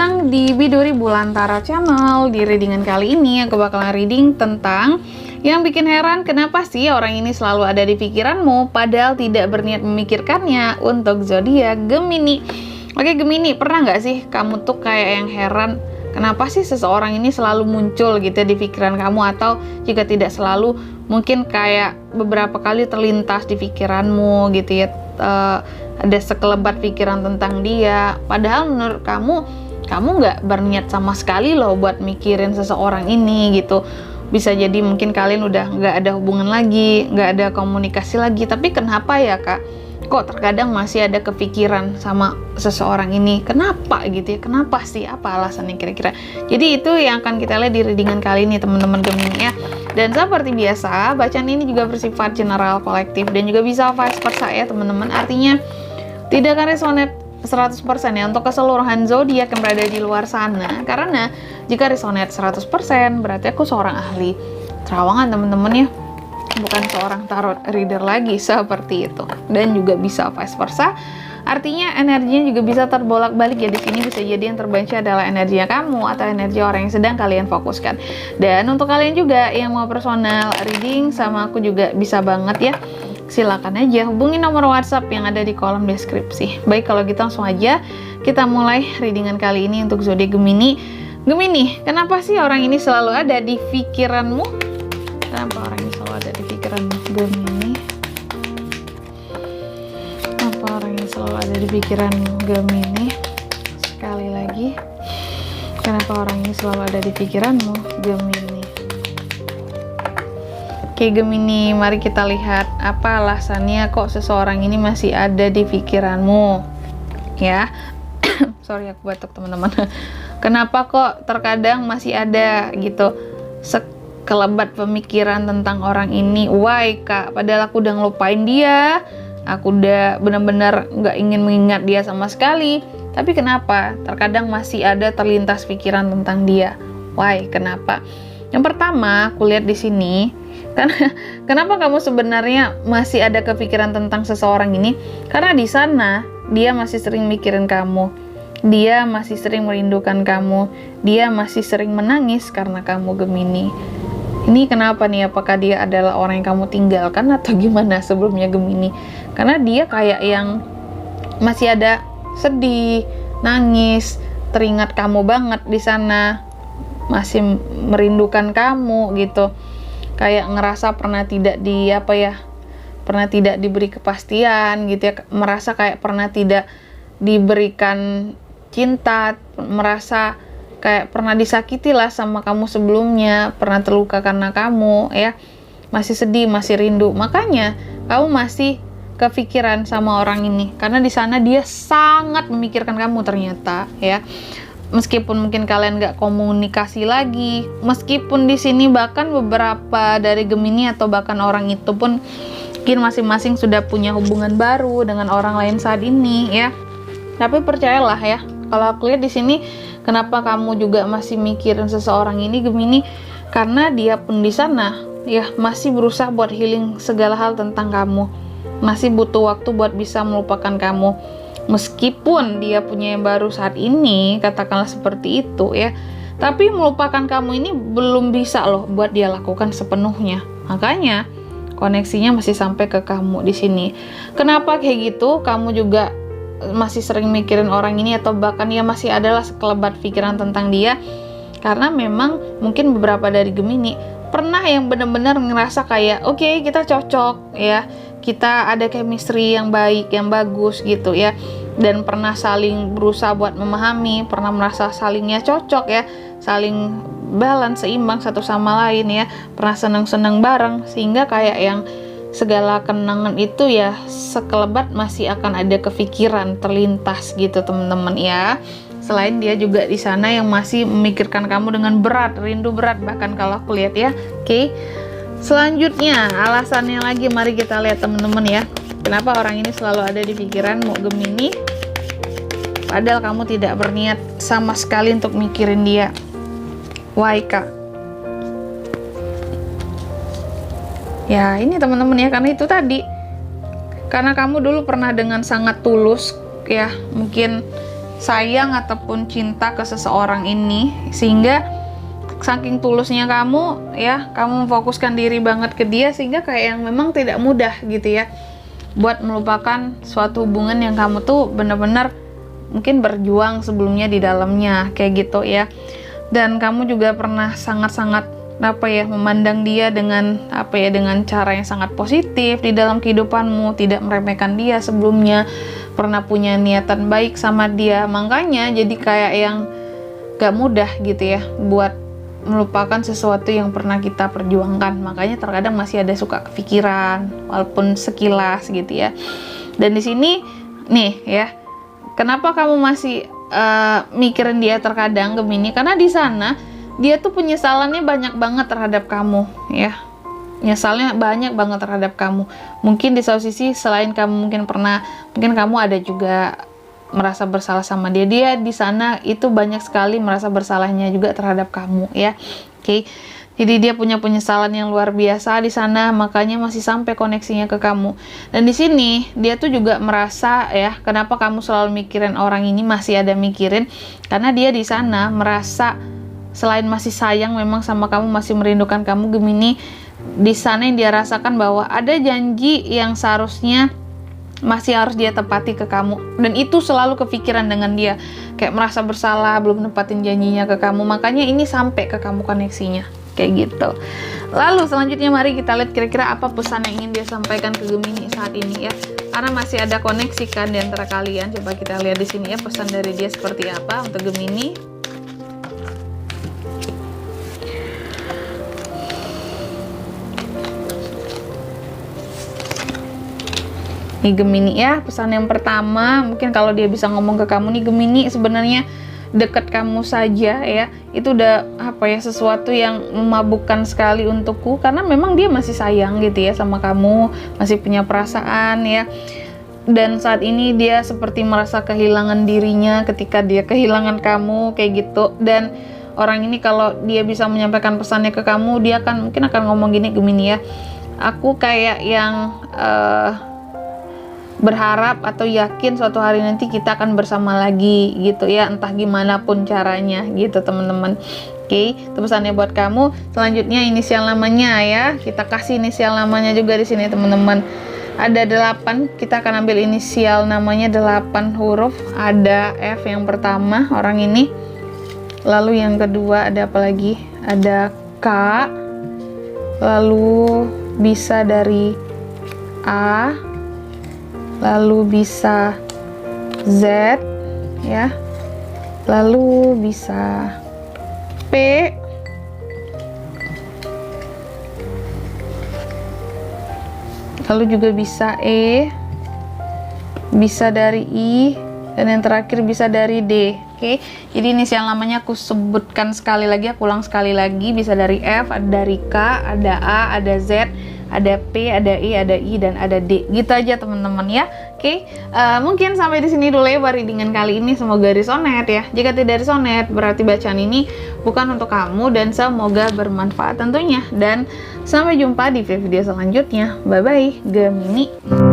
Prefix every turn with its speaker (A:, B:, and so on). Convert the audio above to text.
A: datang di Biduri Bulan Tarot Channel. Di readingan kali ini aku bakalan reading tentang yang bikin heran kenapa sih orang ini selalu ada di pikiranmu padahal tidak berniat memikirkannya untuk zodiak Gemini. Oke Gemini, pernah nggak sih kamu tuh kayak yang heran kenapa sih seseorang ini selalu muncul gitu di pikiran kamu, atau jika tidak selalu mungkin kayak beberapa kali terlintas di pikiranmu gitu ya, ada sekelebat pikiran tentang dia padahal menurut kamu nggak berniat sama sekali loh buat mikirin seseorang ini gitu. Bisa jadi mungkin kalian udah nggak ada hubungan lagi, nggak ada komunikasi lagi, tapi kenapa ya kak kok terkadang masih ada kepikiran sama seseorang ini, kenapa gitu ya, kenapa sih, apa alasannya kira-kira. Jadi itu yang akan kita lihat di readingan kali ini teman-teman Gemini ya. Dan seperti biasa bacaan ini juga bersifat general, kolektif, dan juga bisa vice versa ya teman-teman, artinya tidak akan resonate 100% ya untuk keseluruhan zodiak yang berada di luar sana. Karena jika resonate 100% berarti aku seorang ahli terawangan teman-teman ya, bukan seorang tarot reader lagi seperti itu. Dan juga bisa vice versa, artinya energinya juga bisa terbolak-balik ya. Di sini bisa jadi yang terbaca adalah energinya kamu atau energi orang yang sedang kalian fokuskan. Dan untuk kalian juga yang mau personal reading sama aku juga bisa banget ya, silakan aja hubungi nomor WhatsApp yang ada di kolom deskripsi. Baik, kalau gitu langsung aja kita mulai readingan kali ini untuk zodiak Gemini. Gemini, kenapa sih orang ini selalu ada di pikiranmu? Kenapa orang ini selalu ada di pikiranmu Gemini? Kenapa orang ini selalu ada di pikiranmu Gemini? Sekali lagi, kenapa orang ini selalu ada di pikiranmu Gemini? Oke Gemini, mari kita lihat apa alasannya kok seseorang ini masih ada di pikiranmu ya. Sorry aku batuk teman-teman. Kenapa kok terkadang masih ada gitu sekelebat pemikiran tentang orang ini? Why kak, padahal aku udah ngelupain dia, aku udah benar-benar nggak ingin mengingat dia sama sekali, tapi kenapa terkadang masih ada terlintas pikiran tentang dia? Why, kenapa? Yang pertama aku lihat di sini, kenapa kamu sebenarnya masih ada kepikiran tentang seseorang ini? Karena di sana dia masih sering mikirin kamu, dia masih sering merindukan kamu, dia masih sering menangis karena kamu Gemini. Ini kenapa nih? Apakah dia adalah orang yang kamu tinggalkan atau gimana sebelumnya Gemini? Karena dia kayak yang masih ada sedih, nangis, teringat kamu banget di sana, masih merindukan kamu gitu. Kayak ngerasa pernah tidak diberi kepastian gitu ya, merasa kayak pernah tidak diberikan cinta, merasa kayak pernah disakiti lah sama kamu sebelumnya, pernah terluka karena kamu ya, masih sedih, masih rindu. Makanya kamu masih kepikiran sama orang ini karena di sana dia sangat memikirkan kamu ternyata ya. Meskipun mungkin kalian nggak komunikasi lagi, meskipun di sini bahkan beberapa dari Gemini atau bahkan orang itu pun mungkin masing-masing sudah punya hubungan baru dengan orang lain saat ini ya. Tapi percayalah ya, kalau aku lihat di sini kenapa kamu juga masih mikirin seseorang ini Gemini, karena dia pun di sana ya masih berusaha buat healing segala hal tentang kamu, masih butuh waktu buat bisa melupakan kamu. Meskipun dia punya yang baru saat ini, katakanlah seperti itu ya, tapi melupakan kamu ini belum bisa loh buat dia lakukan sepenuhnya. Makanya koneksinya masih sampai ke kamu di sini. Kenapa kayak gitu? Kamu juga masih sering mikirin orang ini atau bahkan ya masih adalah sekelebat pikiran tentang dia. Karena memang mungkin beberapa dari Gemini pernah yang benar-benar ngerasa kayak oke, kita cocok ya, kita ada chemistry yang baik, yang bagus gitu ya, dan pernah saling berusaha buat memahami, pernah merasa salingnya cocok ya, saling balance, seimbang satu sama lain ya, pernah senang-senang bareng, sehingga kayak yang segala kenangan itu ya sekelebat masih akan ada kepikiran terlintas gitu teman-teman ya. Selain dia juga di sana yang masih memikirkan kamu dengan berat, rindu berat bahkan kalau aku lihat ya. Oke. Selanjutnya, alasannya lagi mari kita lihat teman-teman ya. Kenapa orang ini selalu ada di pikiranmu Gemini? Padahal kamu tidak berniat sama sekali untuk mikirin dia. Why kak? Ya ini teman-teman ya, karena itu tadi. Karena kamu dulu pernah dengan sangat tulus ya, mungkin sayang ataupun cinta ke seseorang ini, sehingga saking tulusnya kamu ya, kamu memfokuskan diri banget ke dia, sehingga kayak yang memang tidak mudah gitu ya buat melupakan suatu hubungan yang kamu tuh benar-benar mungkin berjuang sebelumnya di dalamnya, kayak gitu ya. Dan kamu juga pernah sangat-sangat memandang dia dengan dengan cara yang sangat positif di dalam kehidupanmu, tidak meremehkan dia sebelumnya, pernah punya niatan baik sama dia. Makanya jadi kayak yang gak mudah gitu ya buat melupakan sesuatu yang pernah kita perjuangkan. Makanya terkadang masih ada suka kepikiran walaupun sekilas gitu ya. Dan di sini nih ya, kenapa kamu masih mikirin dia terkadang, Gemini? Karena di sana dia tuh penyesalannya banyak banget terhadap kamu ya. Nyesalnya banyak banget terhadap kamu. Mungkin di satu sisi selain kamu mungkin kamu ada juga merasa bersalah sama dia. Dia di sana itu banyak sekali merasa bersalahnya juga terhadap kamu ya. Oke. Jadi dia punya penyesalan yang luar biasa di sana, makanya masih sampai koneksinya ke kamu. Dan di sini dia tuh juga merasa ya, kenapa kamu selalu mikirin orang ini, masih ada mikirin karena dia di sana merasa selain masih sayang memang sama kamu, masih merindukan kamu, Gemini. Di sana yang dia rasakan bahwa ada janji yang seharusnya masih harus dia tepati ke kamu, dan itu selalu kepikiran dengan dia, kayak merasa bersalah belum nepatin janjinya ke kamu, makanya ini sampai ke kamu koneksinya, kayak gitu. Lalu selanjutnya mari kita lihat kira-kira apa pesan yang ingin dia sampaikan ke Gemini saat ini ya, karena masih ada koneksi kan di antara kalian. Coba kita lihat di sini ya, pesan dari dia seperti apa untuk Gemini. Nih Gemini ya, pesan yang pertama, mungkin kalau dia bisa ngomong ke kamu nih Gemini, sebenarnya dekat kamu saja ya, itu udah sesuatu yang memabukkan sekali untukku, karena memang dia masih sayang gitu ya sama kamu, masih punya perasaan ya. Dan saat ini dia seperti merasa kehilangan dirinya ketika dia kehilangan kamu, kayak gitu. Dan orang ini kalau dia bisa menyampaikan pesannya ke kamu, dia mungkin akan ngomong gini Gemini ya, aku kayak yang berharap atau yakin suatu hari nanti kita akan bersama lagi gitu ya, entah gimana pun caranya gitu teman-teman. Oke, itu pesannya buat kamu. Selanjutnya inisial namanya ya, kita kasih inisial namanya juga di sini teman-teman. Ada 8, kita akan ambil inisial namanya 8 huruf. Ada F yang pertama orang ini, lalu yang kedua ada apa lagi, ada K, lalu bisa dari A, lalu bisa Z ya, lalu bisa P, lalu juga bisa E, bisa dari I, dan yang terakhir bisa dari D. Oke, jadi inisial namanya aku sebutkan sekali lagi, aku ulang sekali lagi, bisa dari F, ada dari K, ada A, ada Z, ada P, ada E, ada I, dan ada D. Gitu aja teman-teman ya. Oke, mungkin sampai di sini dulu ya readingan kali ini. Semoga resonate ya. Jika tidak resonate, berarti bacaan ini bukan untuk kamu, dan semoga bermanfaat tentunya. Dan sampai jumpa di video selanjutnya. Bye bye, Gemini.